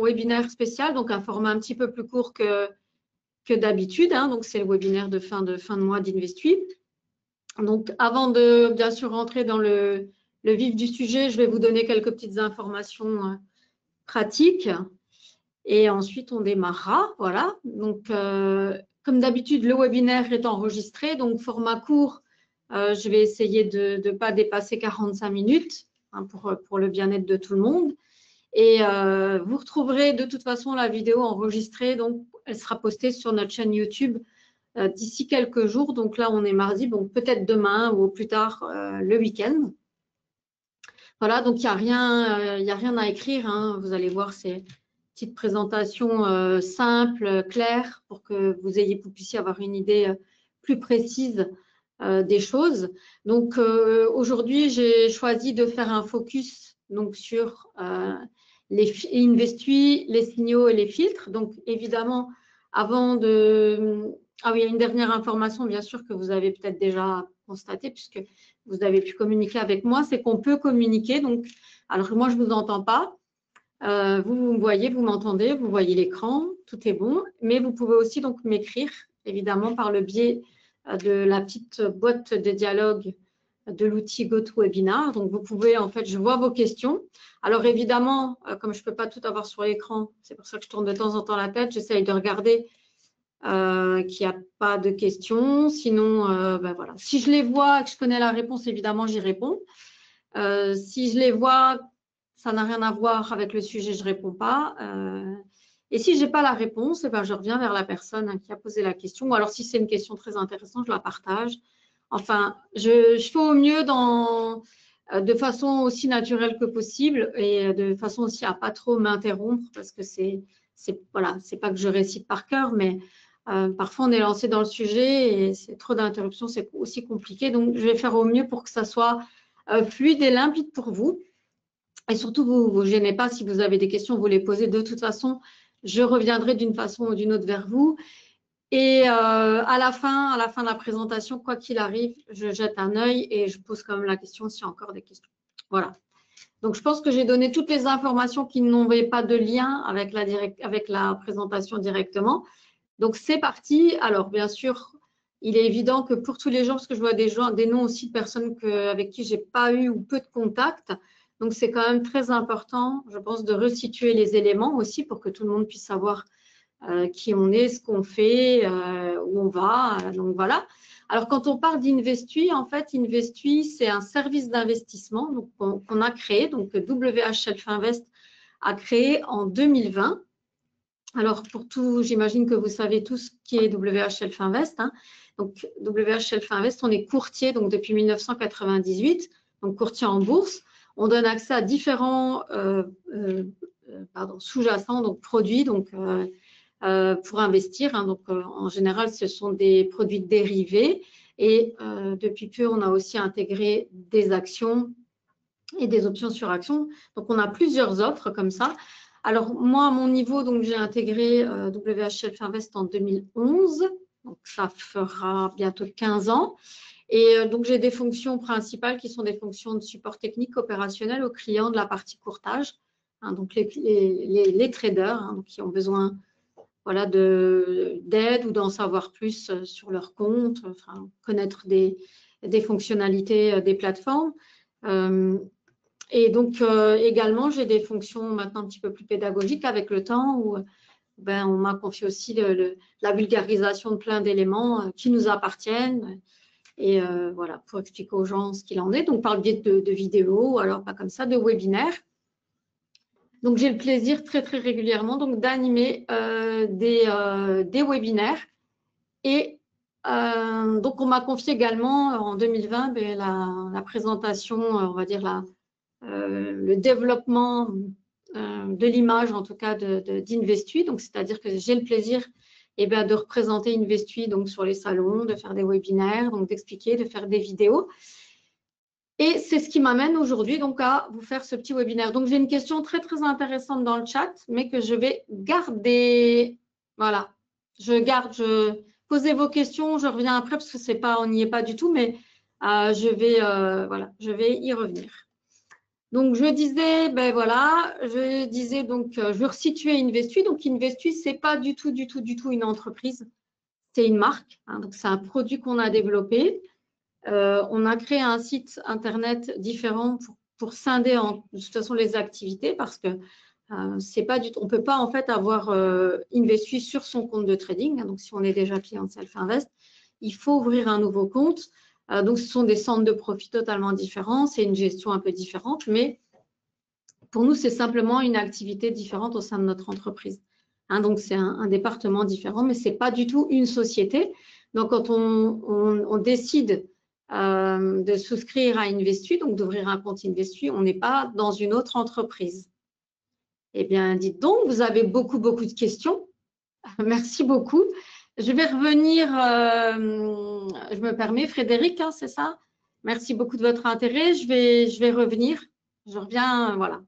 webinaire spécial, donc un format un petit peu plus court que d'habitude. Hein, donc, c'est le webinaire de fin de mois d'Investui. Donc, avant de, bien sûr, rentrer dans le vif du sujet, je vais vous donner quelques petites informations pratiques. Et ensuite, on démarrera. Voilà. Donc, comme d'habitude, le webinaire est enregistré. Donc, format court, je vais essayer de ne pas dépasser 45 minutes hein, pour le bien-être de tout le monde. Et vous retrouverez de toute façon la vidéo enregistrée. Donc, elle sera postée sur notre chaîne YouTube d'ici quelques jours. Donc là, on est mardi. Donc, peut-être demain ou au plus tard le week-end. Voilà. Donc, il n'y a rien à écrire. Hein. Vous allez voir, c'est petite présentation simple, claire, pour que vous puissiez avoir une idée plus précise des choses. Donc, aujourd'hui, j'ai choisi de faire un focus donc, sur les Investui, les signaux et les filtres. Donc, évidemment, avant de… Ah oui, il y a une dernière information, bien sûr, que vous avez peut-être déjà constatée, puisque vous avez pu communiquer avec moi, c'est qu'on peut communiquer. Donc, alors moi, je ne vous entends pas. Vous me voyez, vous m'entendez, vous voyez l'écran, tout est bon. Mais vous pouvez aussi donc m'écrire, évidemment, par le biais de la petite boîte de dialogue de l'outil GoToWebinar. Donc, vous pouvez, en fait, je vois vos questions. Alors, évidemment, comme je ne peux pas tout avoir sur l'écran, c'est pour ça que je tourne de temps en temps la tête, j'essaye de regarder qu'il n'y a pas de questions. Sinon, ben voilà. Si je les vois et que je connais la réponse, évidemment, j'y réponds. Si je les vois, ça n'a rien à voir avec le sujet, je ne réponds pas. Et si je n'ai pas la réponse, eh ben, je reviens vers la personne hein, qui a posé la question. Ou alors, si c'est une question très intéressante, je la partage. Enfin, je fais au mieux de façon aussi naturelle que possible et de façon aussi à ne pas trop m'interrompre parce que voilà, c'est pas que je récite par cœur, mais parfois on est lancé dans le sujet et c'est trop d'interruptions, c'est aussi compliqué. Donc, je vais faire au mieux pour que ça soit fluide et limpide pour vous. Et surtout, vous ne vous gênez pas si vous avez des questions, vous les posez. De toute façon, je reviendrai d'une façon ou d'une autre vers vous. Et à la fin de la présentation, quoi qu'il arrive, je jette un œil et je pose quand même la question s'il y a encore des questions. Voilà. Donc, je pense que j'ai donné toutes les informations qui n'avaient pas de lien avec la présentation directement. Donc, c'est parti. Alors, bien sûr, il est évident que pour tous les gens, parce que je vois des noms aussi de personnes avec qui je n'ai pas eu ou peu de contact. Donc, c'est quand même très important, je pense, de resituer les éléments aussi pour que tout le monde puisse savoir qui on est, ce qu'on fait, où on va. Donc, voilà. Alors, quand on parle d'Investui, en fait, Investui, c'est un service d'investissement qu'on a créé. Donc, WH Shelf Invest a créé en 2020. Alors, pour tout, j'imagine que vous savez tous ce qui est WH Shelf Invest. Hein. Donc, WH Shelf Invest, on est courtier donc, depuis 1998, donc courtier en bourse. On donne accès à différents sous-jacents, donc produits donc, pour investir. Hein. Donc, en général, ce sont des produits dérivés. Et depuis peu, on a aussi intégré des actions et des options sur actions. Donc, on a plusieurs offres comme ça. Alors, moi, à mon niveau, donc j'ai intégré WH Shelf Invest en 2011. Donc, ça fera bientôt 15 ans. Et donc, j'ai des fonctions principales qui sont des fonctions de support technique opérationnel aux clients de la partie courtage. Hein, donc, les traders hein, qui ont besoin voilà, d'aide ou d'en savoir plus sur leur compte, enfin, connaître des fonctionnalités des plateformes. Et donc, également, j'ai des fonctions maintenant un petit peu plus pédagogiques avec le temps où on m'a confié aussi la vulgarisation de plein d'éléments qui nous appartiennent et voilà, pour expliquer aux gens ce qu'il en est. Donc, par le biais de vidéos ou alors pas comme ça, de webinaires. Donc, j'ai le plaisir très, très régulièrement d'animer des webinaires. Et donc, on m'a confié également en 2020 la présentation, on va dire le développement de l'image, en tout cas, d'Investui. Donc, c'est-à-dire que j'ai le plaisir de représenter Investui donc, sur les salons, de faire des webinaires, donc d'expliquer, de faire des vidéos. Et c'est ce qui m'amène aujourd'hui donc à vous faire ce petit webinaire. Donc, j'ai une question très, très intéressante dans le chat, mais que je vais garder. Voilà, je garde, posez vos questions, je reviens après parce que on n'y est pas du tout, mais je vais y revenir. Donc, je disais, ben voilà, je resituais Investuit. Donc, Investuit, ce n'est pas du tout une entreprise, c'est une marque. Hein, donc, c'est un produit qu'on a développé. On a créé un site internet différent pour scinder de toute façon les activités parce que c'est pas du tout, on peut pas en fait avoir Investuit sur son compte de trading. Hein, donc, si on est déjà client de Self-Invest, il faut ouvrir un nouveau compte. Donc, ce sont des centres de profit totalement différents. C'est une gestion un peu différente, mais pour nous, c'est simplement une activité différente au sein de notre entreprise. Hein, donc, c'est un département différent, mais ce n'est pas du tout une société. Donc, quand on décide de souscrire à Investuit, donc d'ouvrir un compte Investuit, on n'est pas dans une autre entreprise. Eh bien, dites donc, vous avez beaucoup de questions. Merci beaucoup. Je vais revenir, je me permets, Frédéric, hein, c'est ça? Merci beaucoup de votre intérêt. Je vais revenir. Je reviens, voilà.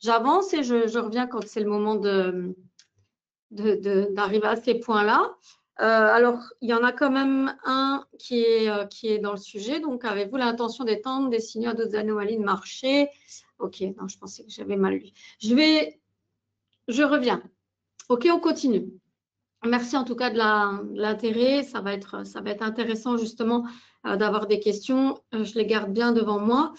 J'avance et je reviens quand c'est le moment d'arriver à ces points-là. Alors, il y en a quand même un qui est dans le sujet. Donc, avez-vous l'intention d'étendre des signaux à d'autres anomalies de marché? Ok, non, je pensais que j'avais mal lu. Je reviens. Ok, on continue. Merci en tout cas de l'intérêt. Ça va être intéressant justement d'avoir des questions. Je les garde bien devant moi.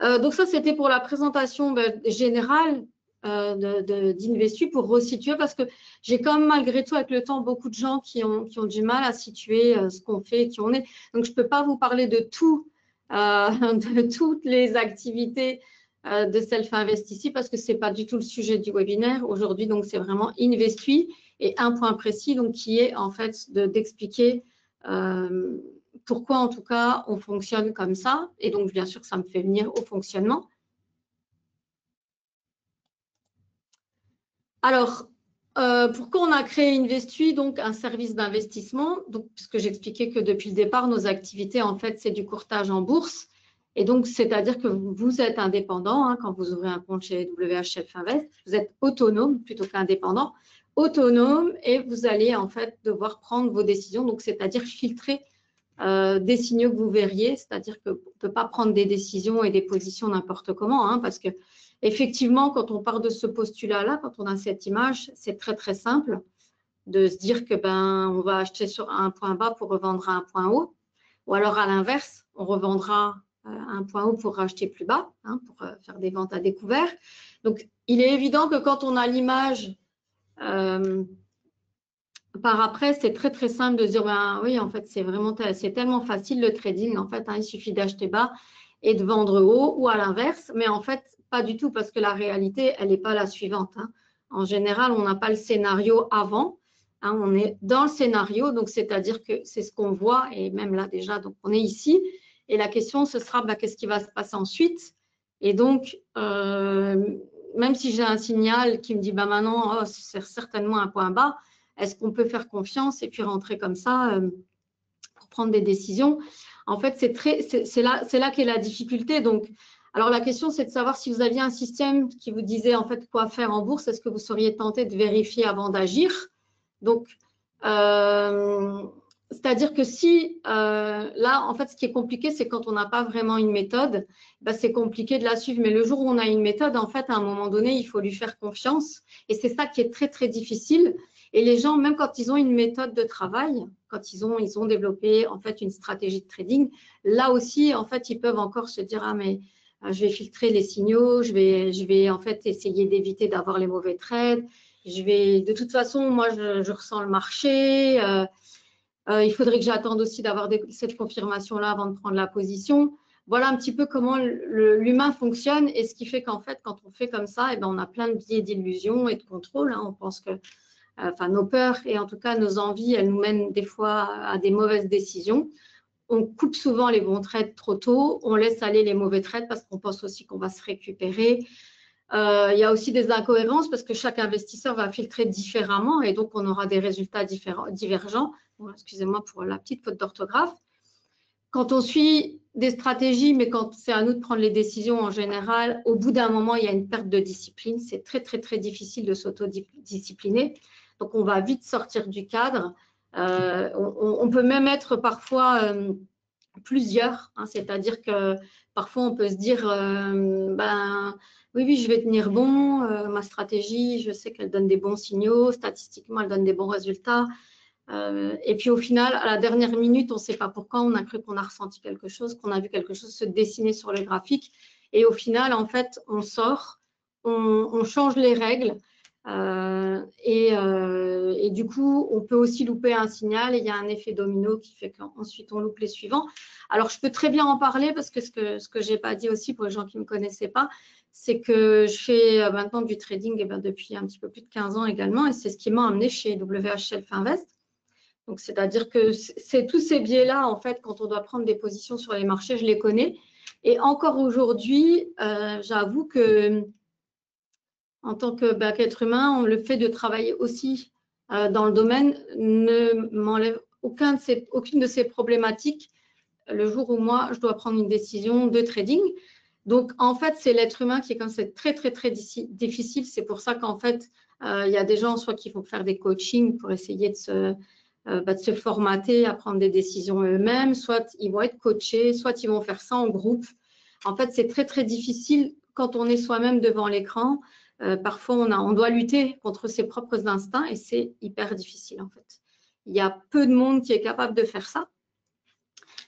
Donc ça, c'était pour la présentation générale d'Investuit pour resituer parce que j'ai quand même malgré tout avec le temps beaucoup de gens qui ont du mal à situer ce qu'on fait, qui on est. Donc je ne peux pas vous parler de tout, de toutes les activités de Self-Invest ici parce que ce n'est pas du tout le sujet du webinaire aujourd'hui. Donc c'est vraiment Investuit et un point précis donc qui est en fait d'expliquer pourquoi, en tout cas, on fonctionne comme ça. Et donc, bien sûr, ça me fait venir au fonctionnement. Alors, pourquoi on a créé Investuit, donc un service d'investissement, puisque j'expliquais que depuis le départ, nos activités, en fait, c'est du courtage en bourse. Et donc, c'est-à-dire que vous êtes indépendant hein, quand vous ouvrez un compte chez WH Self-Invest. Vous êtes autonome plutôt qu'indépendant. Autonome et vous allez, en fait, devoir prendre vos décisions. Donc, c'est-à-dire filtrer des signaux que vous verriez, c'est-à-dire qu'on ne peut pas prendre des décisions et des positions n'importe comment, hein, parce que effectivement, quand on part de ce postulat-là, quand on a cette image, c'est très simple de se dire que on va acheter sur un point bas pour revendre à un point haut, ou alors à l'inverse, on revendra un point haut pour racheter plus bas, hein, pour faire des ventes à découvert. Donc, il est évident que quand on a l'image par après, c'est très simple de dire, oui, en fait, c'est tellement facile le trading. En fait, hein, il suffit d'acheter bas et de vendre haut ou à l'inverse. Mais en fait, pas du tout parce que la réalité, elle n'est pas la suivante. Hein. En général, on n'a pas le scénario avant. Hein, on est dans le scénario, donc c'est-à-dire que c'est ce qu'on voit et même là déjà, donc on est ici. Et la question, ce sera, qu'est-ce qui va se passer ensuite? Et donc, même si j'ai un signal qui me dit, maintenant, oh, c'est certainement un point bas, est-ce qu'on peut faire confiance et puis rentrer comme ça pour prendre des décisions? En fait, c'est là qu'est la difficulté. Donc, alors la question, c'est de savoir si vous aviez un système qui vous disait en fait quoi faire en bourse. Est-ce que vous seriez tenté de vérifier avant d'agir? Donc, c'est-à-dire que si là, en fait, ce qui est compliqué, c'est quand on n'a pas vraiment une méthode, c'est compliqué de la suivre. Mais le jour où on a une méthode, en fait, à un moment donné, il faut lui faire confiance. Et c'est ça qui est très difficile. Et les gens, même quand ils ont une méthode de travail, quand ils ont développé en fait une stratégie de trading, là aussi, en fait, ils peuvent encore se dire, mais je vais filtrer les signaux, je vais en fait essayer d'éviter d'avoir les mauvais trades. De toute façon, moi, je ressens le marché. Il faudrait que j'attende aussi d'avoir cette confirmation-là avant de prendre la position. Voilà un petit peu comment l'humain fonctionne et ce qui fait qu'en fait, quand on fait comme ça, on a plein de biais d'illusion et de contrôle. Hein. On pense que nos peurs et en tout cas nos envies, elles nous mènent des fois à des mauvaises décisions. On coupe souvent les bons trades trop tôt, on laisse aller les mauvais trades parce qu'on pense aussi qu'on va se récupérer. Il y a aussi des incohérences parce que chaque investisseur va filtrer différemment et donc on aura des résultats divergents. Bon, excusez-moi pour la petite faute d'orthographe. Quand on suit des stratégies, mais quand c'est à nous de prendre les décisions en général, au bout d'un moment, il y a une perte de discipline. C'est très difficile de s'autodiscipliner. Donc, on va vite sortir du cadre. On peut même être parfois plusieurs, hein, c'est-à-dire que parfois on peut se dire oui, je vais tenir bon, ma stratégie, je sais qu'elle donne des bons signaux, statistiquement elle donne des bons résultats, et puis au final, à la dernière minute, on ne sait pas pourquoi, on a cru qu'on a ressenti quelque chose, qu'on a vu quelque chose se dessiner sur le graphique, et au final, en fait, on sort, on change les règles, et du coup, on peut aussi louper un signal, et il y a un effet domino qui fait qu'ensuite on loupe les suivants. Alors, je peux très bien en parler, parce que ce que je n'ai pas dit aussi pour les gens qui ne me connaissaient pas, c'est que je fais maintenant du trading depuis un petit peu plus de 15 ans également, et c'est ce qui m'a amené chez WHL Finvest. Donc, c'est-à-dire que c'est tous ces biais-là, en fait, quand on doit prendre des positions sur les marchés, je les connais. Et encore aujourd'hui, j'avoue que en tant qu'être humain, le fait de travailler aussi dans le domaine ne m'enlève aucune de ces problématiques le jour où moi, je dois prendre une décision de trading. Donc, en fait, c'est l'être humain qui est comme c'est très, très, très difficile. C'est pour ça qu'en fait, il y a des gens soit qui vont faire des coachings pour essayer de se formater à prendre des décisions eux-mêmes, soit ils vont être coachés, soit ils vont faire ça en groupe. En fait, c'est très, très difficile quand on est soi-même devant l'écran. Parfois, on doit lutter contre ses propres instincts et c'est hyper difficile en fait. Il y a peu de monde qui est capable de faire ça.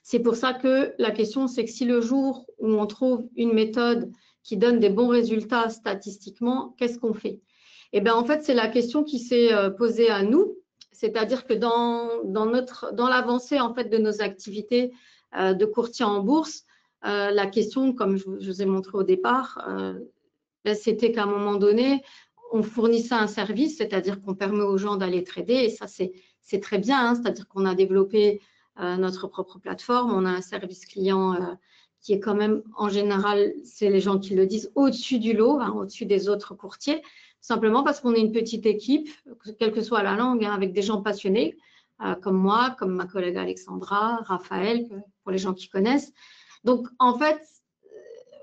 C'est pour ça que la question, c'est que si le jour où on trouve une méthode qui donne des bons résultats statistiquement, qu'est-ce qu'on fait? Eh bien, en fait, c'est la question qui s'est posée à nous, c'est-à-dire que dans l'avancée en fait de nos activités de courtier en bourse, la question, comme je vous ai montré au départ, c'était qu'à un moment donné, on fournissait un service, c'est-à-dire qu'on permet aux gens d'aller trader, et ça, c'est très bien, hein, c'est-à-dire qu'on a développé notre propre plateforme, on a un service client qui est quand même, en général, c'est les gens qui le disent, au-dessus du lot, hein, au-dessus des autres courtiers, simplement parce qu'on est une petite équipe, quelle que soit la langue, hein, avec des gens passionnés, comme moi, comme ma collègue Alexandra, Raphaël, pour les gens qui connaissent. Donc, en fait,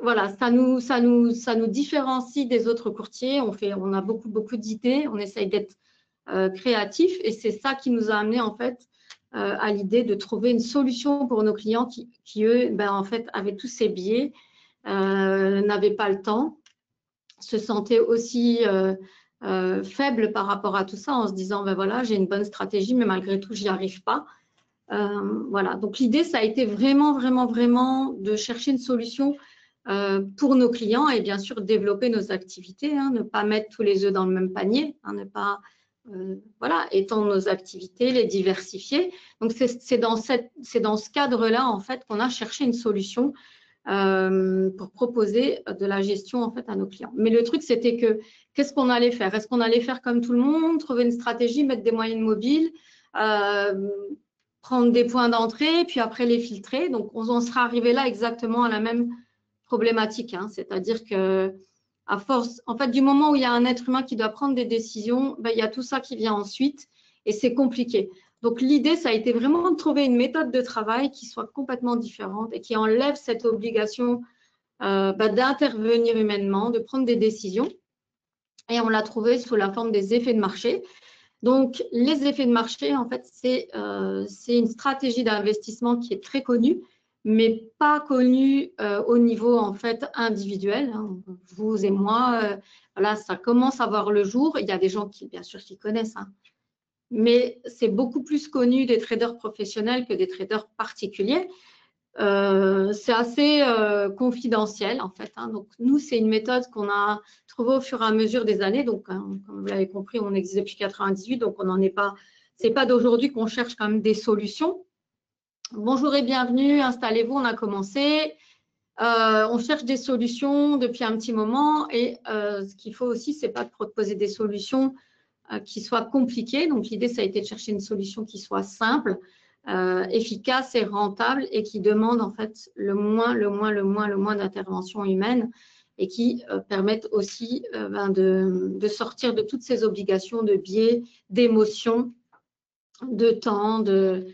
voilà, ça nous différencie des autres courtiers. On a beaucoup d'idées, on essaye d'être créatif, et c'est ça qui nous a amené en fait à l'idée de trouver une solution pour nos clients qui eux, en fait, avaient tous ces biais, n'avaient pas le temps, se sentaient aussi faibles par rapport à tout ça, en se disant voilà, j'ai une bonne stratégie, mais malgré tout, j'y arrive pas. Voilà, donc l'idée, ça a été vraiment de chercher une solution pour nos clients et bien sûr développer nos activités, hein, ne pas mettre tous les œufs dans le même panier, hein, ne pas étendre nos activités, les diversifier. Donc c'est dans ce cadre-là en fait qu'on a cherché une solution pour proposer de la gestion en fait à nos clients. Mais le truc c'était que qu'est-ce qu'on allait faire? Est-ce qu'on allait faire comme tout le monde, trouver une stratégie, mettre des moyennes mobiles, prendre des points d'entrée, puis après les filtrer? Donc on sera arrivé là exactement à la même problématique, hein, c'est-à-dire que à force, en fait, du moment où il y a un être humain qui doit prendre des décisions, il y a tout ça qui vient ensuite et c'est compliqué. Donc, l'idée, ça a été vraiment de trouver une méthode de travail qui soit complètement différente et qui enlève cette obligation d'intervenir humainement, de prendre des décisions. Et on l'a trouvé sous la forme des effets de marché. Donc, les effets de marché, en fait, c'est une stratégie d'investissement qui est très connue, mais pas connue au niveau en fait individuel. Hein. Vous et moi, voilà, ça commence à voir le jour. Il y a des gens qui, bien sûr, qui connaissent, hein. Mais c'est beaucoup plus connu des traders professionnels que des traders particuliers. C'est assez confidentiel en fait, hein. Donc nous, c'est une méthode qu'on a trouvée au fur et à mesure des années. Donc comme vous l'avez compris, on existe depuis 98, donc on n'en est pas. C'est pas d'aujourd'hui qu'on cherche quand même des solutions. Bonjour et bienvenue, installez-vous. On a commencé. On cherche des solutions depuis un petit moment et ce qu'il faut aussi, c'est pas de proposer des solutions qui soient compliquées. Donc l'idée, ça a été de chercher une solution qui soit simple, efficace et rentable et qui demande en fait le moins d'intervention humaine et qui permettent aussi de sortir de toutes ces obligations de biais, d'émotions, de temps, de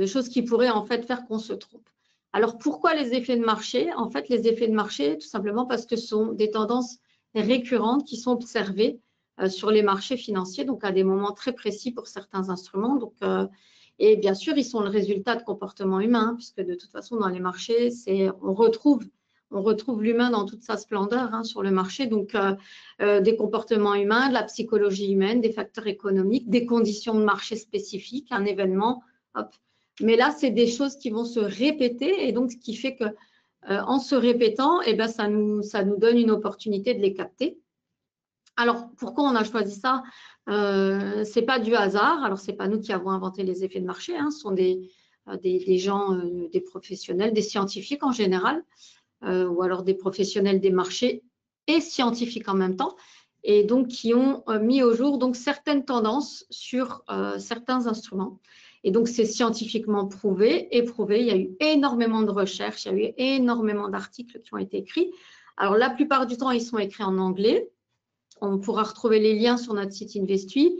choses qui pourraient en fait faire qu'on se trompe. Alors pourquoi les effets de marché? En fait, les effets de marché, tout simplement parce que ce sont des tendances récurrentes qui sont observées sur les marchés financiers, donc à des moments très précis pour certains instruments. Donc, Et bien sûr, ils sont le résultat de comportements humains, puisque de toute façon, dans les marchés, on retrouve l'humain dans toute sa splendeur sur le marché. Donc, des comportements humains, de la psychologie humaine, des facteurs économiques, des conditions de marché spécifiques, un événement. Hop. Mais là, c'est des choses qui vont se répéter et donc ce qui fait que en se répétant, ça nous donne une opportunité de les capter. Alors, pourquoi on a choisi ça? C'est pas du hasard. Alors, c'est pas nous qui avons inventé les effets de marché. Ce sont des gens, des professionnels, des scientifiques en général, ou alors des professionnels des marchés et scientifiques en même temps, et donc qui ont mis au jour donc certaines tendances sur certains instruments. Et donc, c'est scientifiquement prouvé, éprouvé. Il y a eu énormément de recherches, il y a eu énormément d'articles qui ont été écrits. Alors, la plupart du temps, ils sont écrits en anglais. On pourra retrouver les liens sur notre site Investui.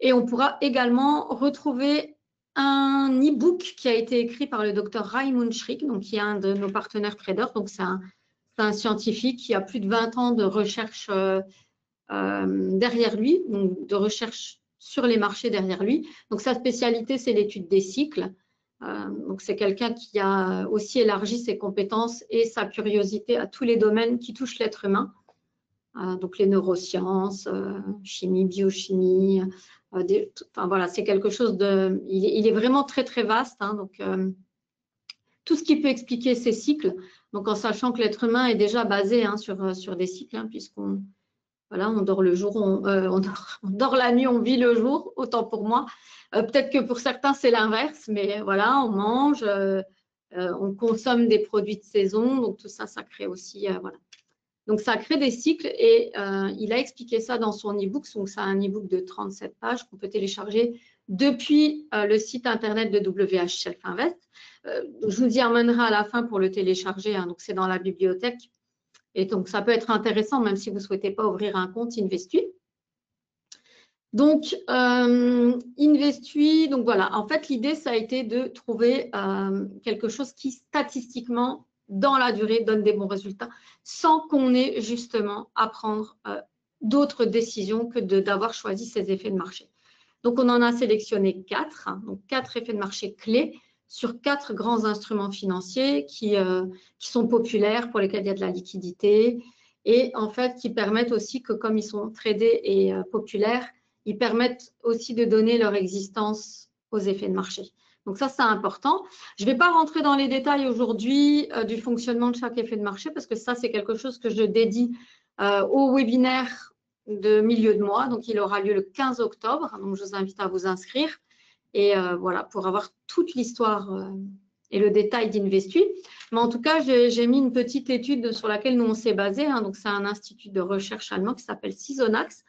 Et on pourra également retrouver un e-book qui a été écrit par le docteur Raimund Schrick, donc qui est un de nos partenaires traders. Donc, c'est un scientifique qui a plus de 20 ans de recherche derrière lui, donc de recherche sur les marchés derrière lui. Donc, sa spécialité, c'est l'étude des cycles. Donc, c'est quelqu'un qui a aussi élargi ses compétences et sa curiosité à tous les domaines qui touchent l'être humain. Donc, les neurosciences, chimie, biochimie. Enfin, voilà, c'est quelque chose de… Il est vraiment très, très vaste. Donc, tout ce qui peut expliquer ces cycles, donc en sachant que l'être humain est déjà basé sur des cycles, puisqu'on on dort le jour, on dort la nuit, on vit le jour, autant pour moi. Peut-être que pour certains, c'est l'inverse, mais voilà, on mange, on consomme des produits de saison, donc tout ça, ça crée aussi, voilà. Donc, ça crée des cycles et il a expliqué ça dans son e-book. Donc, c'est un e-book de 37 pages qu'on peut télécharger depuis le site internet de WH Self Invest. Je vous y amènerai à la fin pour le télécharger. Donc, c'est dans la bibliothèque. Et donc, ça peut être intéressant même si vous ne souhaitez pas ouvrir un compte Investui. Donc, Investui, donc voilà. En fait, l'idée, ça a été de trouver quelque chose qui, statistiquement, dans la durée, donne des bons résultats, sans qu'on ait justement à prendre d'autres décisions que d'avoir choisi ces effets de marché. Donc, on en a sélectionné 4, donc 4 effets de marché clés sur 4 grands instruments financiers qui sont populaires, pour lesquels il y a de la liquidité et en fait qui permettent aussi que, comme ils sont tradés et populaires, ils permettent aussi de donner leur existence aux effets de marché. Donc ça, c'est important. Je ne vais pas rentrer dans les détails aujourd'hui du fonctionnement de chaque effet de marché parce que ça, c'est quelque chose que je dédie au webinaire de milieu de mois. Donc, il aura lieu le 15 octobre. Donc, je vous invite à vous inscrire. Et voilà, pour avoir toute l'histoire et le détail d'Investui. Mais en tout cas, j'ai mis une petite étude sur laquelle nous, on s'est basé. Donc, c'est un institut de recherche allemand qui s'appelle Sisonax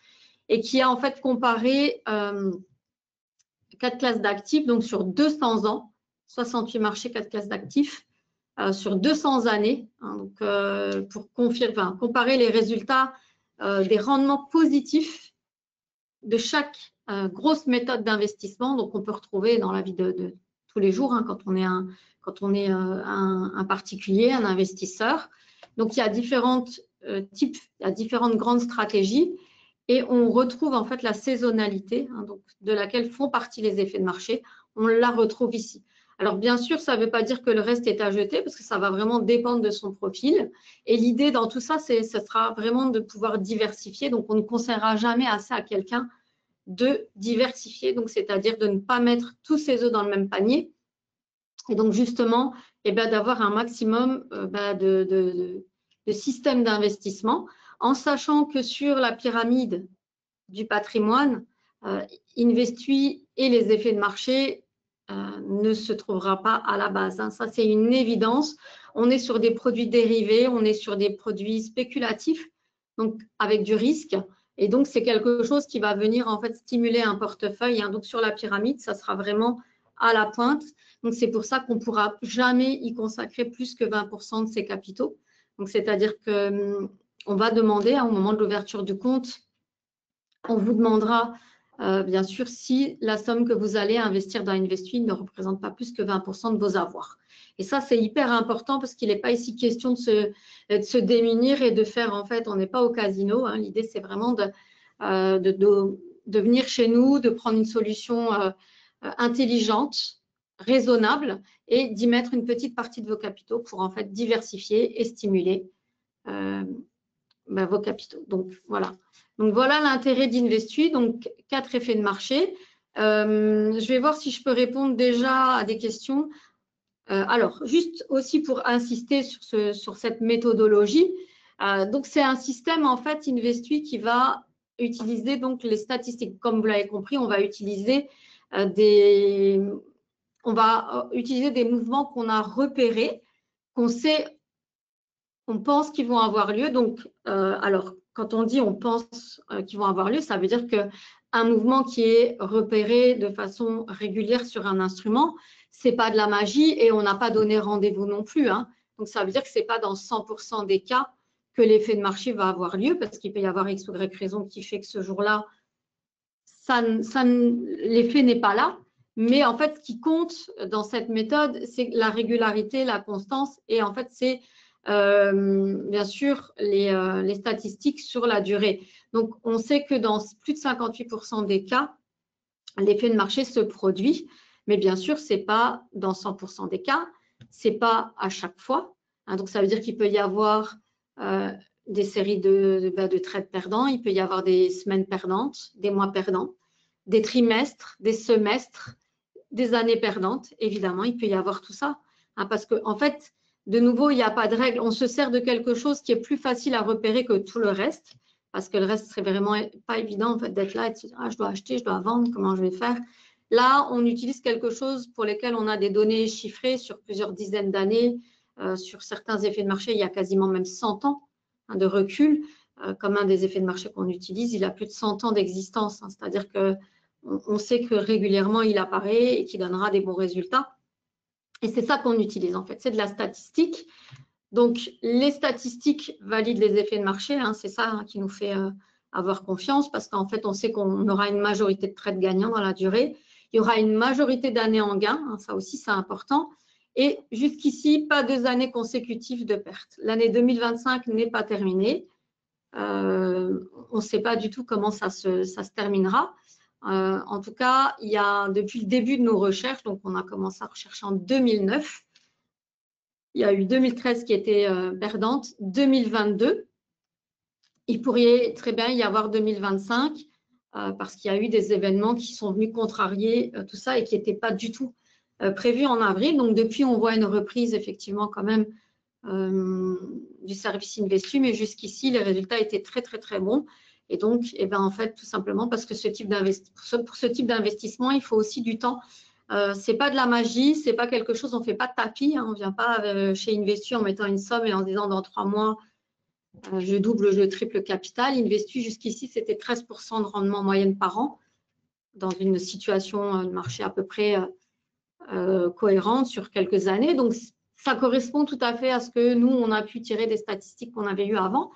et qui a en fait comparé 4 classes d'actifs, donc sur 200 ans, 68 marchés, 4 classes d'actifs, sur 200 années, donc, pour comparer les résultats des rendements positifs de chaque grosse méthode d'investissement. Donc, on peut retrouver dans la vie de tous les jours quand on est un particulier, un investisseur. Donc, il y a différents types, il y a différentes grandes stratégies. Et on retrouve en fait la saisonnalité, donc de laquelle font partie les effets de marché. On la retrouve ici. Alors, bien sûr, ça ne veut pas dire que le reste est à jeter parce que ça va vraiment dépendre de son profil. Et l'idée dans tout ça, ce sera vraiment de pouvoir diversifier. Donc, on ne conseillera jamais assez à quelqu'un de diversifier, donc c'est-à-dire de ne pas mettre tous ses œufs dans le même panier. Et donc, justement, d'avoir un maximum de systèmes d'investissement en sachant que sur la pyramide du patrimoine, Investui et les effets de marché ne se trouvera pas à la base. Ça, c'est une évidence. On est sur des produits dérivés, on est sur des produits spéculatifs, donc avec du risque. Et donc, c'est quelque chose qui va venir en fait stimuler un portefeuille. Donc, sur la pyramide, ça sera vraiment à la pointe. Donc, c'est pour ça qu'on ne pourra jamais y consacrer plus que 20% de ses capitaux. Donc, c'est-à-dire qu'on va demander au moment de l'ouverture du compte, on vous demandera bien sûr si la somme que vous allez investir dans Investui ne représente pas plus que 20% de vos avoirs. Et ça, c'est hyper important parce qu'il n'est pas ici question de se démunir et de faire, en fait, on n'est pas au casino. L'idée, c'est vraiment de venir chez nous, de prendre une solution intelligente, raisonnable, et d'y mettre une petite partie de vos capitaux pour en fait diversifier et stimuler vos capitaux. Donc voilà. Donc voilà l'intérêt d'Investui. Donc 4 effets de marché. Je vais voir si je peux répondre déjà à des questions. Alors, juste aussi pour insister sur cette méthodologie. Donc c'est un système en fait Investui qui va utiliser donc les statistiques. Comme vous l'avez compris, on va utiliser des mouvements qu'on a repérés, qu'on sait, on pense qu'ils vont avoir lieu. Donc, alors, quand on dit on pense qu'ils vont avoir lieu, ça veut dire qu'un mouvement qui est repéré de façon régulière sur un instrument, ce n'est pas de la magie et on n'a pas donné rendez-vous non plus. Hein. Donc, ça veut dire que ce n'est pas dans 100% des cas que l'effet de marché va avoir lieu parce qu'il peut y avoir X ou Y raison qui fait que ce jour-là, l'effet n'est pas là. Mais en fait, ce qui compte dans cette méthode, c'est la régularité, la constance et en fait, c'est bien sûr les statistiques sur la durée. Donc, on sait que dans plus de 58% des cas, l'effet de marché se produit, mais bien sûr, ce n'est pas dans 100% des cas, ce n'est pas à chaque fois. Hein, donc, ça veut dire qu'il peut y avoir des séries de trades perdants, il peut y avoir des semaines perdantes, des mois perdants, des trimestres, des semestres, des années perdantes. Évidemment, il peut y avoir tout ça. Hein, parce que, en fait, de nouveau, il n'y a pas de règle. On se sert de quelque chose qui est plus facile à repérer que tout le reste, parce que le reste serait vraiment pas évident en fait, d'être là et de se dire ah, je dois acheter, je dois vendre, comment je vais faire. Là, on utilise quelque chose pour lesquels on a des données chiffrées sur plusieurs dizaines d'années. Sur certains effets de marché, il y a quasiment même 100 ans hein, de recul. Comme un des effets de marché qu'on utilise, il a plus de 100 ans d'existence. Hein, c'est-à-dire qu'on sait que régulièrement, il apparaît et qu'il donnera des bons résultats. Et c'est ça qu'on utilise en fait, c'est de la statistique. Donc, les statistiques valident les effets de marché, hein, c'est ça hein, qui nous fait avoir confiance parce qu'en fait, on sait qu'on aura une majorité de trades gagnants dans la durée. Il y aura une majorité d'années en gain, hein, ça aussi c'est important. Et jusqu'ici, pas 2 années consécutives de perte. L'année 2025 n'est pas terminée. On ne sait pas du tout comment ça se terminera. En tout cas, il y a depuis le début de nos recherches, donc on a commencé à rechercher en 2009. Il y a eu 2013 qui était perdante, 2022. Il pourrait très bien y avoir 2025 parce qu'il y a eu des événements qui sont venus contrarier tout ça et qui n'étaient pas du tout prévus en avril. Donc depuis, on voit une reprise effectivement quand même du service Investui, mais jusqu'ici, les résultats étaient très, très, très bons. Et donc, en fait, tout simplement parce que pour ce type d'investissement, il faut aussi du temps. Ce n'est pas de la magie, ce n'est pas quelque chose, on ne fait pas de tapis. Hein, on ne vient pas chez Investui en mettant une somme et en disant dans 3 mois, je double, je triple le capital. Investui, jusqu'ici, c'était 13% de rendement moyenne par an dans une situation de marché à peu près cohérente sur quelques années. Donc, ça correspond tout à fait à ce que nous, on a pu tirer des statistiques qu'on avait eues avant.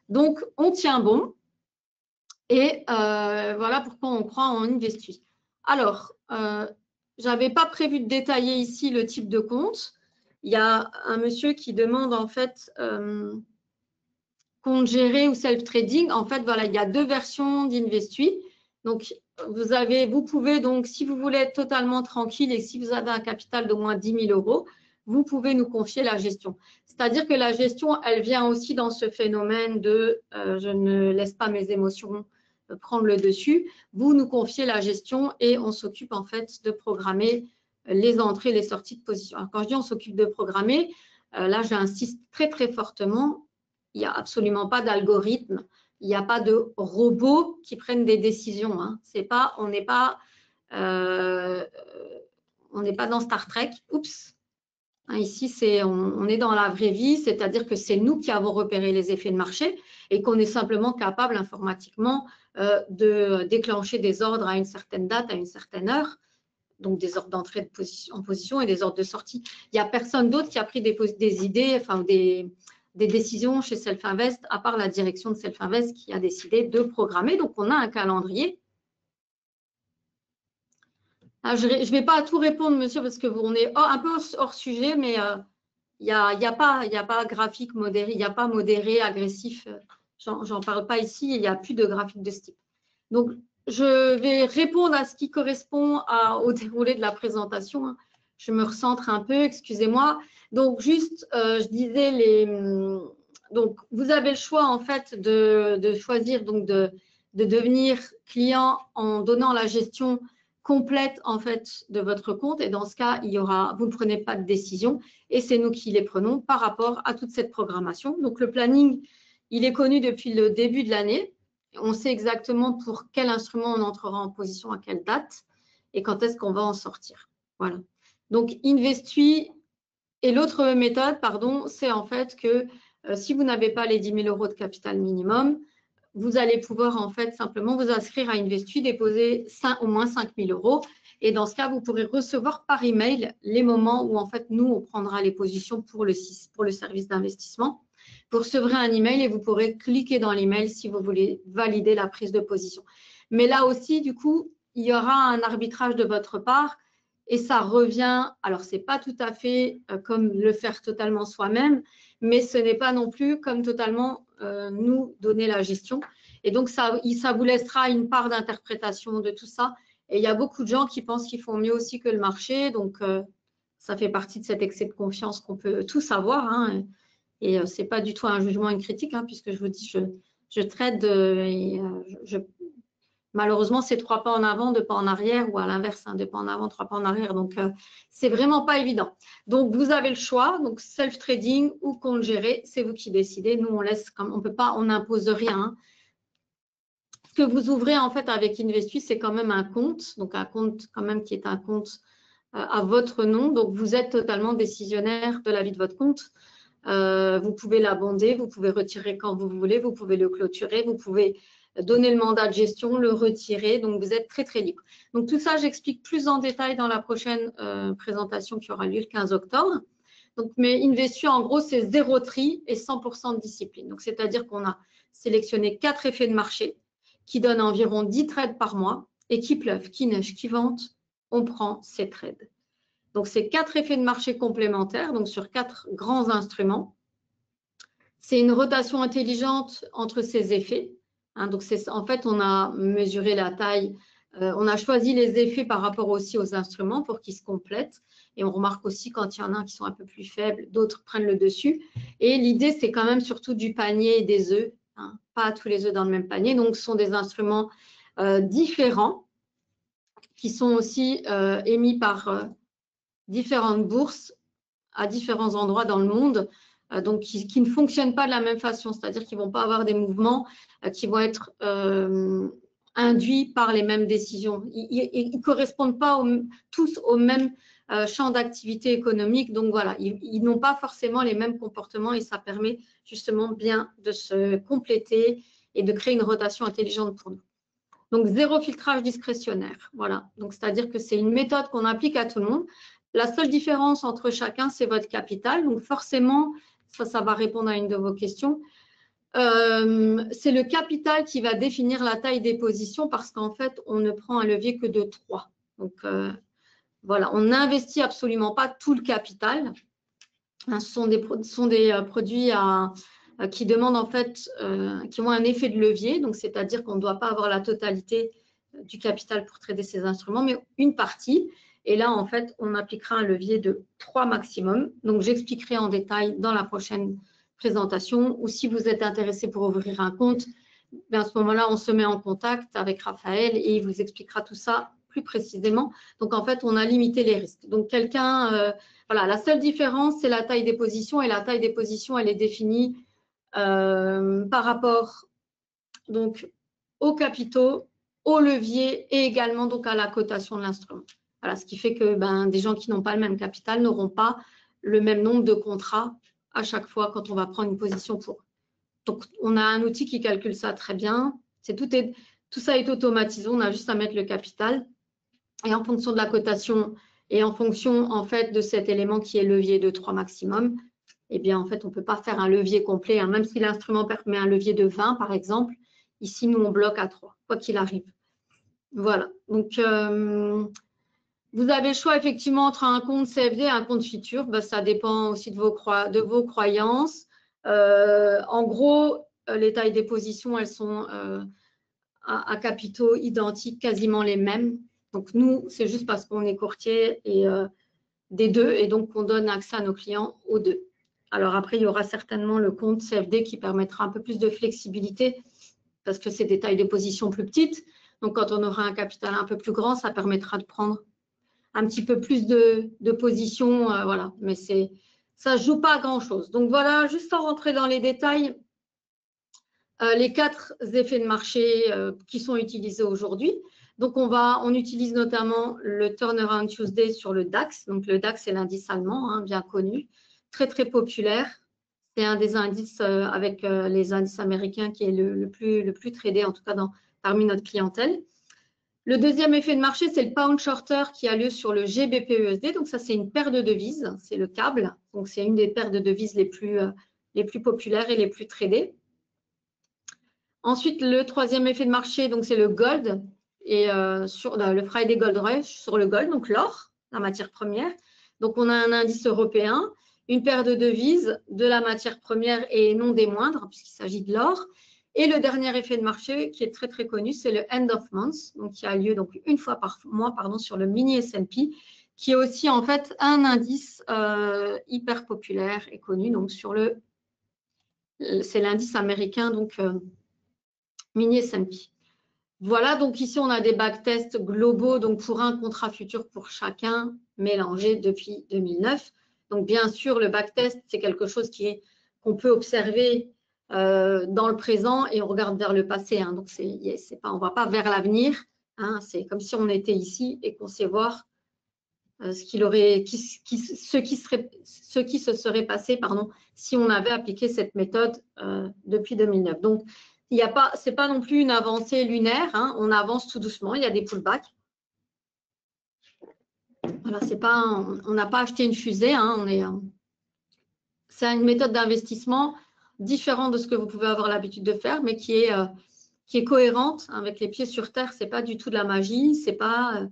Donc, on tient bon. Et voilà pourquoi on croit en Investui. Alors, je n'avais pas prévu de détailler ici le type de compte. Il y a un monsieur qui demande en fait compte géré ou self-trading. En fait, voilà, il y a 2 versions d'Investui. Donc, vous pouvez donc, si vous voulez être totalement tranquille et si vous avez un capital d'au moins 10 000 €, vous pouvez nous confier la gestion. C'est-à-dire que la gestion, elle vient aussi dans ce phénomène de je ne laisse pas mes émotions prendre le dessus. Vous nous confiez la gestion et on s'occupe en fait de programmer les entrées, les sorties de position. Alors, quand je dis on s'occupe de programmer, là, j'insiste très, très fortement, il n'y a absolument pas d'algorithme. Il n'y a pas de robots qui prennent des décisions. Hein. On n'est pas dans Star Trek. Oups. Hein, ici, on est dans la vraie vie, c'est-à-dire que c'est nous qui avons repéré les effets de marché et qu'on est simplement capable informatiquement de déclencher des ordres à une certaine date, à une certaine heure. Donc des ordres d'entrée en position et des ordres de sortie. Il n'y a personne d'autre qui a pris des idées, enfin des décisions chez Self-Invest, à part la direction de Self-Invest qui a décidé de programmer. Donc, on a un calendrier. Alors, je ne vais pas à tout répondre, monsieur, parce que on est un peu hors sujet, mais il n'y a pas graphique modéré, il n'y a pas modéré, agressif. J'en parle pas ici, il n'y a plus de graphique de ce type. Donc, je vais répondre à ce qui correspond au déroulé de la présentation, hein. Je me recentre un peu, excusez-moi. Donc, juste, je disais, donc, vous avez le choix, en fait, de choisir, donc, de devenir client en donnant la gestion complète, en fait, de votre compte. Et dans ce cas, vous ne prenez pas de décision et c'est nous qui les prenons par rapport à toute cette programmation. Donc, le planning, il est connu depuis le début de l'année. On sait exactement pour quel instrument on entrera en position à quelle date et quand est-ce qu'on va en sortir. Voilà. Donc, Investui et l'autre méthode, pardon, c'est en fait que si vous n'avez pas les 10 000 € de capital minimum, vous allez pouvoir en fait simplement vous inscrire à Investui, déposer au moins 5 000 € et dans ce cas, vous pourrez recevoir par email les moments où en fait nous, on prendra les positions pour le service d'investissement. Vous recevrez un email et vous pourrez cliquer dans l'email si vous voulez valider la prise de position. Mais là aussi, du coup, il y aura un arbitrage de votre part et ça revient, alors ce n'est pas tout à fait comme le faire totalement soi-même, mais ce n'est pas non plus comme totalement nous donner la gestion. Et donc, ça vous laissera une part d'interprétation de tout ça. Et il y a beaucoup de gens qui pensent qu'ils font mieux aussi que le marché. Donc, ça fait partie de cet excès de confiance qu'on peut tous avoir, hein. Et ce n'est pas du tout un jugement, une critique, hein, puisque je vous dis, je traite malheureusement, c'est 3 pas en avant, 2 pas en arrière, ou à l'inverse, hein, 2 pas en avant, 3 pas en arrière. Donc, c'est vraiment pas évident. Donc, vous avez le choix. Donc, self-trading ou compte géré, c'est vous qui décidez. Nous, on laisse, comme on peut pas, on n'impose rien, hein. Ce que vous ouvrez en fait avec Investui, c'est quand même un compte. Donc, un compte quand même qui est un compte à votre nom. Donc, vous êtes totalement décisionnaire de la vie de votre compte. Vous pouvez l'abonder, vous pouvez retirer quand vous voulez, vous pouvez le clôturer, vous pouvez donner le mandat de gestion, le retirer. Donc, vous êtes très, très libre. Donc, tout ça, j'explique plus en détail dans la prochaine présentation qui aura lieu le 15 octobre. Donc, mais Investui, en gros, c'est 0 tri et 100% de discipline. Donc, c'est-à-dire qu'on a sélectionné 4 effets de marché qui donnent environ 10 trades par mois et qui pleuve, qui neige, qui vente, on prend ces trades. Donc, c'est 4 effets de marché complémentaires, donc sur 4 grands instruments. C'est une rotation intelligente entre ces effets, hein. Donc, en fait, on a mesuré la taille, on a choisi les effets par rapport aussi aux instruments pour qu'ils se complètent. Et on remarque aussi quand il y en a un qui sont un peu plus faibles, d'autres prennent le dessus. Et l'idée, c'est quand même surtout du panier et des œufs, hein, pas tous les œufs dans le même panier. Donc, ce sont des instruments différents qui sont aussi émis par différentes bourses à différents endroits dans le monde, donc qui ne fonctionnent pas de la même façon, c'est-à-dire qu'ils ne vont pas avoir des mouvements qui vont être induits par les mêmes décisions. Ils ne correspondent pas tous au même champ d'activité économique, donc voilà, ils n'ont pas forcément les mêmes comportements et ça permet justement bien de se compléter et de créer une rotation intelligente pour nous. Donc, 0 filtrage discrétionnaire. Voilà. Donc, c'est-à-dire que c'est une méthode qu'on applique à tout le monde. La seule différence entre chacun, c'est votre capital. Donc, forcément, ça va répondre à une de vos questions. C'est le capital qui va définir la taille des positions parce qu'en fait, on ne prend un levier que de 3. Donc, voilà, on n'investit absolument pas tout le capital. Ce sont des produits qui demandent en fait, qui ont un effet de levier, donc c'est-à-dire qu'on ne doit pas avoir la totalité du capital pour trader ces instruments, mais une partie. Et là, en fait, on appliquera un levier de 3 maximum. Donc, j'expliquerai en détail dans la prochaine présentation. Ou si vous êtes intéressé pour ouvrir un compte, bien à ce moment-là, on se met en contact avec Raphaël et il vous expliquera tout ça plus précisément. Donc, en fait, on a limité les risques. Donc, voilà, la seule différence, c'est la taille des positions. Et la taille des positions, elle est définie par rapport donc, aux capitaux, aux leviers et également donc, à la cotation de l'instrument. Voilà, ce qui fait que des gens qui n'ont pas le même capital n'auront pas le même nombre de contrats à chaque fois quand on va prendre une position pour. Donc, on a un outil qui calcule ça très bien. Tout ça est automatisé, on a juste à mettre le capital. Et en fonction de la cotation et en fonction en fait de cet élément qui est levier de 3 maximum, eh bien en fait on ne peut pas faire un levier complet, hein. Même si l'instrument permet un levier de 20 par exemple, ici nous on bloque à 3, quoi qu'il arrive. Voilà, donc vous avez le choix effectivement entre un compte CFD et un compte futur, ça dépend aussi de vos croyances. En gros, les tailles des positions, elles sont à capitaux identiques, quasiment les mêmes. Donc, nous, c'est juste parce qu'on est courtier et, des deux, et donc on donne accès à nos clients aux deux. Alors après, il y aura certainement le compte CFD qui permettra un peu plus de flexibilité parce que c'est des tailles de position plus petites. Donc, quand on aura un capital un peu plus grand, ça permettra de prendre un petit peu plus de position. Voilà, mais ça ne joue pas à grand-chose. Donc, voilà, juste sans rentrer dans les détails, les 4 effets de marché qui sont utilisés aujourd'hui. Donc, on utilise notamment le Turnaround Tuesday sur le DAX. Donc, le DAX, c'est l'indice allemand, hein, bien connu, très, très populaire. C'est un des indices avec les indices américains qui est le plus tradé, en tout cas parmi notre clientèle. Le deuxième effet de marché, c'est le Pound Shorter qui a lieu sur le GBP-USD. Donc, ça, c'est une paire de devises, c'est le câble. Donc, c'est une des paires de devises les plus populaires et les plus tradées. Ensuite, le troisième effet de marché, donc c'est le gold et sur le Friday Gold Rush sur le gold, donc l'or, la matière première. Donc, on a un indice européen, une paire de devises, de la matière première et non des moindres, puisqu'il s'agit de l'or. Et le dernier effet de marché qui est très, très connu, c'est le End of Month, donc qui a lieu donc une fois par mois sur le mini S&P, qui est aussi en fait un indice hyper populaire et connu. Donc, c'est l'indice américain, donc mini S&P. Voilà, donc ici, on a des backtests globaux, donc pour un contrat futur pour chacun, mélangé depuis 2009. Donc, bien sûr, le backtest, c'est quelque chose qu'on peut observer dans le présent et on regarde vers le passé. Hein. Donc, on ne va pas vers l'avenir. Hein. C'est comme si on était ici et qu'on sait voir ce qui se serait passé si on avait appliqué cette méthode depuis 2009. Donc, ce n'est pas non plus une avancée lunaire, hein, on avance tout doucement, il y a des pullbacks. Voilà, on n'a pas acheté une fusée, hein, c'est une méthode d'investissement différente de ce que vous pouvez avoir l'habitude de faire, mais qui est cohérente avec les pieds sur terre. Ce n'est pas du tout de la magie, ce n'est pas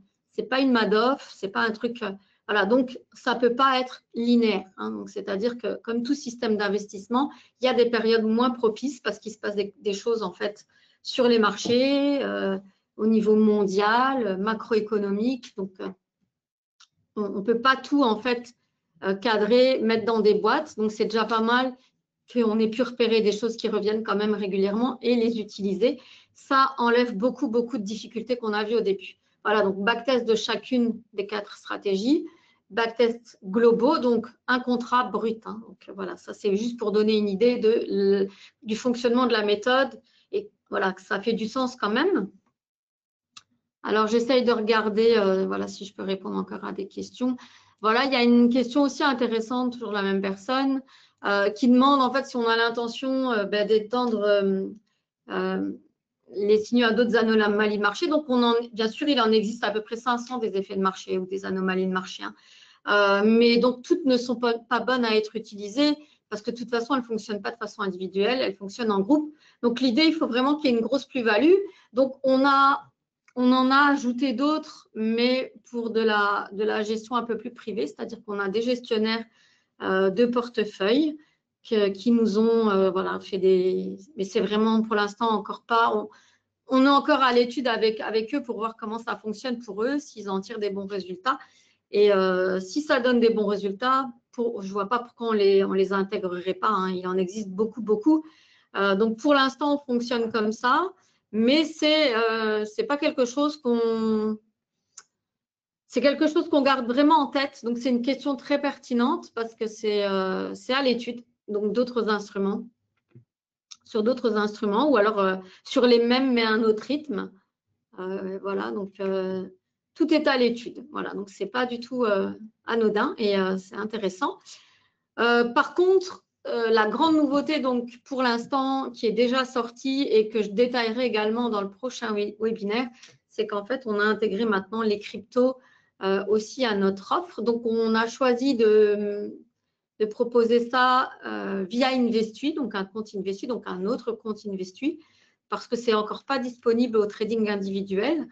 une Madoff, ce n'est pas un truc… Voilà, donc ça ne peut pas être linéaire. Hein, c'est-à-dire que comme tout système d'investissement, il y a des périodes moins propices parce qu'il se passe des choses en fait sur les marchés, au niveau mondial, macroéconomique. Donc, on ne peut pas tout en fait cadrer, mettre dans des boîtes. Donc, c'est déjà pas mal qu'on ait pu repérer des choses qui reviennent quand même régulièrement et les utiliser. Ça enlève beaucoup, beaucoup de difficultés qu'on a vues au début. Voilà, donc backtest de chacune des 4 stratégies, backtest globaux, donc un contrat brut. Hein. Donc voilà, ça c'est juste pour donner une idée du fonctionnement de la méthode et voilà, que ça fait du sens quand même. Alors j'essaye de regarder, voilà, si je peux répondre encore à des questions. Voilà, il y a une question aussi intéressante sur la même personne qui demande en fait si on a l'intention d'étendre les signaux à d'autres anomalies de marché. Donc, bien sûr, il en existe à peu près 500 des effets de marché ou des anomalies de marché. Hein. Mais donc, toutes ne sont pas bonnes à être utilisées parce que de toute façon, elles ne fonctionnent pas de façon individuelle, elles fonctionnent en groupe. Donc, l'idée, il faut vraiment qu'il y ait une grosse plus-value. Donc, on en a ajouté d'autres, mais pour de la gestion un peu plus privée, c'est-à-dire qu'on a des gestionnaires de portefeuille qui nous ont voilà, fait des… Mais c'est vraiment pour l'instant encore pas… On est encore à l'étude avec eux pour voir comment ça fonctionne pour eux, s'ils en tirent des bons résultats. Et si ça donne des bons résultats, je ne vois pas pourquoi on les intégrerait pas. Hein. Il en existe beaucoup, beaucoup. Donc, pour l'instant, on fonctionne comme ça. Mais c'est pas quelque chose qu'on… C'est quelque chose qu'on garde vraiment en tête. Donc, c'est une question très pertinente parce que c'est à l'étude. Donc, d'autres instruments, sur d'autres instruments ou alors sur les mêmes mais à un autre rythme. Voilà, donc tout est à l'étude. Voilà, donc ce n'est pas du tout anodin et c'est intéressant. Par contre, la grande nouveauté, donc pour l'instant, qui est déjà sortie et que je détaillerai également dans le prochain webinaire, c'est qu'en fait, on a intégré maintenant les cryptos aussi à notre offre. Donc, on a choisi de proposer ça via Investui, donc un compte Investui, donc un autre compte Investui, parce que c'est encore pas disponible au trading individuel.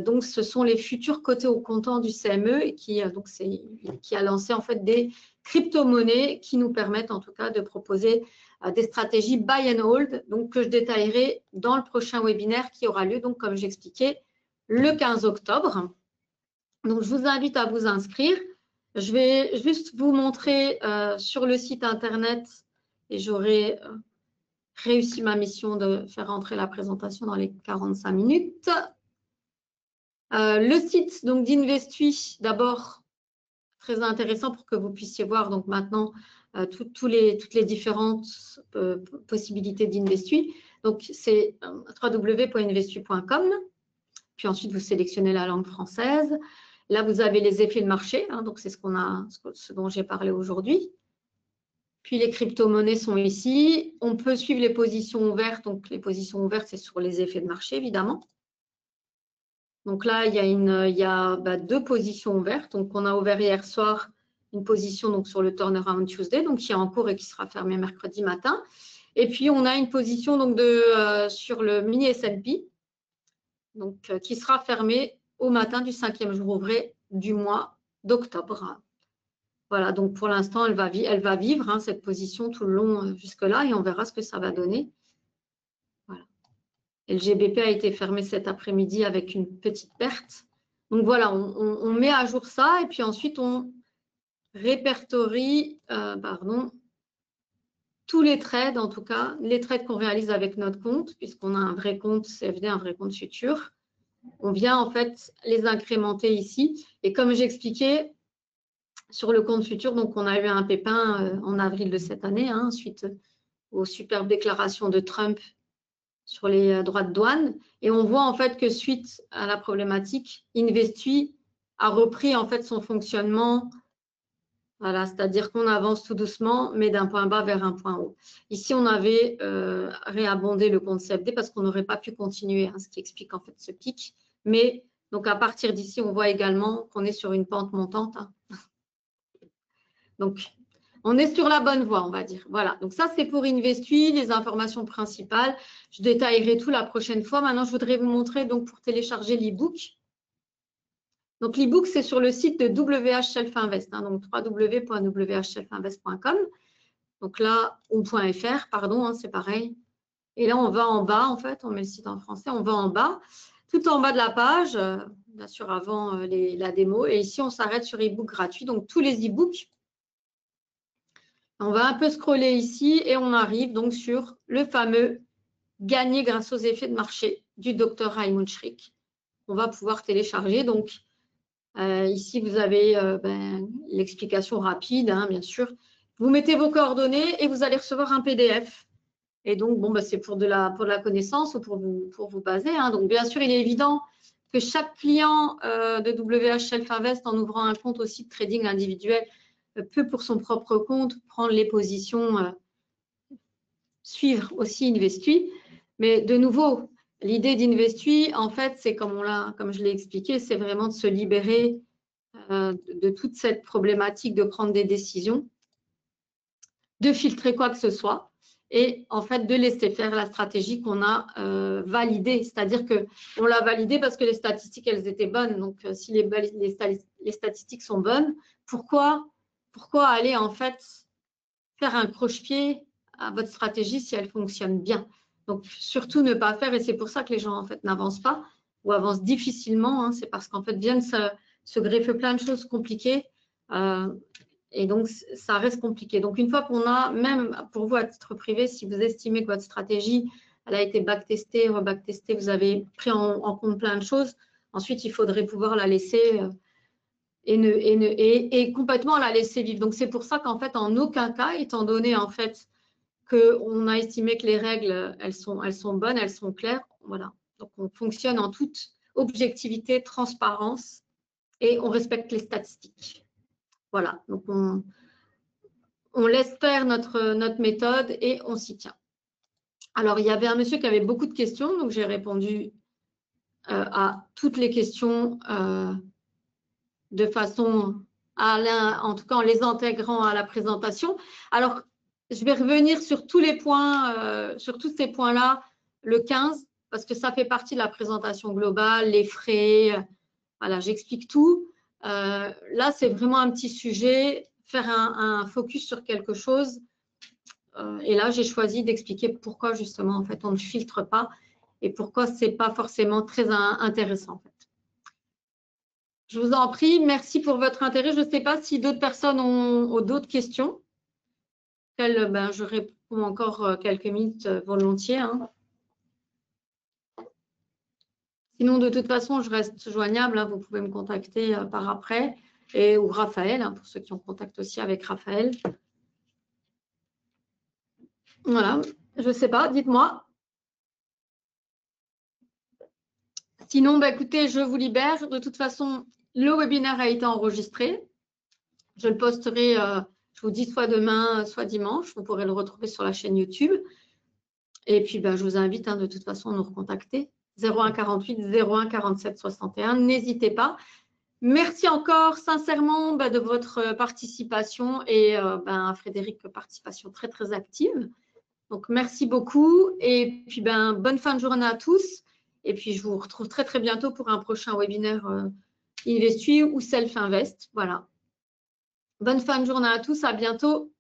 Donc, ce sont les futurs cotés au comptant du CME et qui a lancé en fait des crypto-monnaies qui nous permettent en tout cas de proposer des stratégies buy and hold, donc que je détaillerai dans le prochain webinaire qui aura lieu, donc comme j'expliquais, le 15 octobre. Donc, je vous invite à vous inscrire. Je vais juste vous montrer sur le site internet et j'aurai réussi ma mission de faire rentrer la présentation dans les 45 minutes. Le site donc d'Investui, d'abord, très intéressant pour que vous puissiez voir donc maintenant toutes les différentes possibilités d'Investui. Donc, c'est www.investui.com. Puis ensuite, vous sélectionnez la langue française. Là, vous avez les effets de marché. Hein, donc, c'est ce dont j'ai parlé aujourd'hui. Puis, les crypto-monnaies sont ici. On peut suivre les positions ouvertes. Donc, les positions ouvertes, c'est sur les effets de marché, évidemment. Donc là, il y a 2 positions ouvertes. Donc, on a ouvert hier soir une position donc, sur le Turnaround Tuesday, donc qui est en cours et qui sera fermée mercredi matin. Et puis, on a une position donc, sur le mini S&P, donc qui sera fermée au matin du 5e jour ouvré du mois d'octobre. Voilà, donc pour l'instant, elle va vivre hein, cette position tout le long jusque-là et on verra ce que ça va donner. Voilà. Et le GBP a été fermé cet après-midi avec une petite perte. Donc voilà, on met à jour ça et puis ensuite on répertorie tous les trades, en tout cas, les trades qu'on réalise avec notre compte, puisqu'on a un vrai compte CFD, un vrai compte futur. On vient en fait les incrémenter ici. Et comme j'expliquais, sur le compte futur, donc on a eu un pépin en avril de cette année, hein, suite aux superbes déclarations de Trump sur les droits de douane. Et on voit en fait que suite à la problématique, Investui a repris en fait son fonctionnement. Voilà, c'est-à-dire qu'on avance tout doucement, mais d'un point bas vers un point haut. Ici, on avait réabondé le compte CFD parce qu'on n'aurait pas pu continuer, hein, ce qui explique en fait ce pic. Mais donc à partir d'ici, on voit également qu'on est sur une pente montante. Hein. Donc, on est sur la bonne voie, on va dire. Voilà, donc ça, c'est pour Investui, les informations principales. Je détaillerai tout la prochaine fois. Maintenant, je voudrais vous montrer donc pour télécharger l'e-book. Donc, l'e-book, c'est sur le site de WH Shelf Invest, hein, donc www.whshelfinvest.com. Donc là, ou .fr, pardon, hein, c'est pareil. Et là, on va en bas, en fait, on met le site en français, on va en bas, tout en bas de la page, bien sûr, avant la démo. Et ici, on s'arrête sur e-book gratuit, donc tous les e-books. On va un peu scroller ici et on arrive donc sur le fameux gagner grâce aux effets de marché du Dr Raymond Schrick. On va pouvoir télécharger. Donc, ici, vous avez l'explication rapide, hein, bien sûr. Vous mettez vos coordonnées et vous allez recevoir un PDF. Et donc, bon, c'est pour de la connaissance ou pour vous baser. Hein. Donc, bien sûr, il est évident que chaque client de WH Shelf Invest, en ouvrant un compte aussi de trading individuel, peut pour son propre compte prendre les positions, suivre aussi Investui. Mais de nouveau, l'idée d'Investui, en fait, c'est comme je l'ai expliqué, c'est vraiment de se libérer de toute cette problématique de prendre des décisions, de filtrer quoi que ce soit et en fait de laisser faire la stratégie qu'on a validée. C'est-à-dire qu'on l'a validée parce que les statistiques, elles étaient bonnes. Donc, si les statistiques sont bonnes, pourquoi aller en fait faire un croche-pied à votre stratégie si elle fonctionne bien? Donc, surtout ne pas faire, et c'est pour ça que les gens en fait n'avancent pas ou avancent difficilement, hein, c'est parce qu'en fait viennent se greffer plein de choses compliquées et donc ça reste compliqué. Donc, une fois qu'on a, même pour vous à titre privé, si vous estimez que votre stratégie elle a été backtestée, rebacktestée, vous avez pris en compte plein de choses, ensuite il faudrait pouvoir la laisser et complètement la laisser vivre. Donc, c'est pour ça qu'en fait, en aucun cas, étant donné en fait qu'on a estimé que les règles, elles sont bonnes, elles sont claires, voilà. Donc, on fonctionne en toute objectivité, transparence et on respecte les statistiques. Voilà, donc on laisse faire notre méthode et on s'y tient. Alors, il y avait un monsieur qui avait beaucoup de questions, donc j'ai répondu à toutes les questions de façon en tout cas en les intégrant à la présentation. Alors, je vais revenir sur tous les points, sur tous ces points-là, le 15, parce que ça fait partie de la présentation globale, les frais, voilà, j'explique tout. Là, c'est vraiment un petit sujet. faire un focus sur quelque chose. Et là, j'ai choisi d'expliquer pourquoi justement, en fait, on ne filtre pas et pourquoi ce n'est pas forcément très intéressant. En fait. Je vous en prie, merci pour votre intérêt. Je ne sais pas si d'autres personnes ont d'autres questions. Ben, je réponds encore quelques minutes volontiers. Hein. Sinon, de toute façon, je reste joignable. Hein. Vous pouvez me contacter par après. Ou Raphaël, hein, pour ceux qui ont contact aussi avec Raphaël. Voilà, je ne sais pas, dites-moi. Sinon, bah, écoutez, je vous libère. De toute façon, le webinaire a été enregistré. Je le posterai, je vous dis, soit demain, soit dimanche. Vous pourrez le retrouver sur la chaîne YouTube. Et puis, bah, je vous invite de toute façon à nous recontacter. 01 48 01 47 61. N'hésitez pas. Merci encore sincèrement de votre participation et Frédéric, participation très, très active. Donc, merci beaucoup. Et puis, bonne fin de journée à tous. Et puis, je vous retrouve très, très bientôt pour un prochain webinaire Investui ou Self Invest. Voilà. Bonne fin de journée à tous. À bientôt.